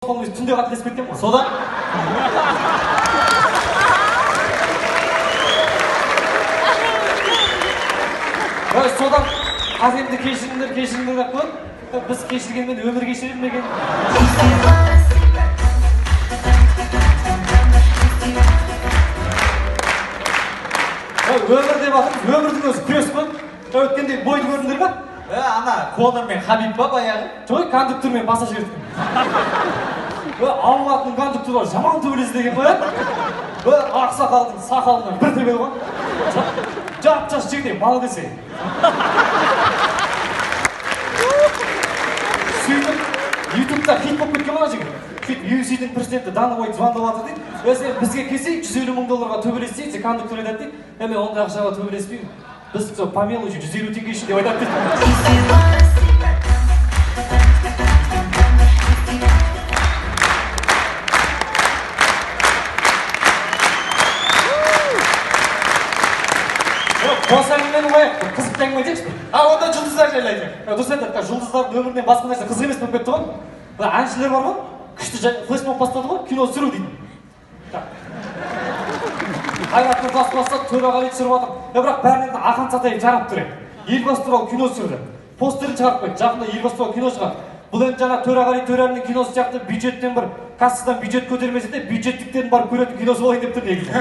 түнде қателесіп кеткен ғой. Содан? Содан қатемді кешіріңдер деп қойып, біз кешіргенмен өмір кешірер ме екен? Өмір деп атып, өмірдің өзі күрес қой. Өткенде бойды көрдіңдер ма? Ана, Конор мен Хабиб ба баяғы? Жоқ, кондуктор мен пассажир. Алматының кондукторлары жаман төбелесі деген қояды. Ақсақалдың сақалынан бір төбел ғой. Жап-жас жігіт мал десе. Сөйтіп, ютубта хит болып кеткен ана жігіт. Сөйтіп, UFC-дің президенті Данабай звондап жатыр дейді. Сен бізге келсе, $150,000 төбелесейік, сен кондуктор айтады дейді. Мен ондай ақшаға төбелеспеймін. Біз по мелочи 150 теңге үшін деп айтады дейді. Бос әңгімені қояйық, қызықты әңгіме айтайықшы. Онда жұлдыздар жайлы айтайық. Дұрыс айтады, жұлдыздардың өмірінен басқа нәрсе қызық емес болып кетті ғой. Әншілер бар ғой, күшті флешмоб бастады ғой, кино түсіру дейді. Қайрат Нұртас бастады, Төреғали түсіріп жатыр. Бірақ бәрінен Ақан Сатаев жарап тұр еді. Елбасы туралы кино түсірді. Постерін шығарып қойды, жақында елбасы туралы кино шығарды. Бұл енді жаңа Төреғали Төрәлінің киносы сияқты бюджеттен бір кассадан бюджет көтермесе де бюджеттіктердің барып көретін киносы болайын деп тұр негізі.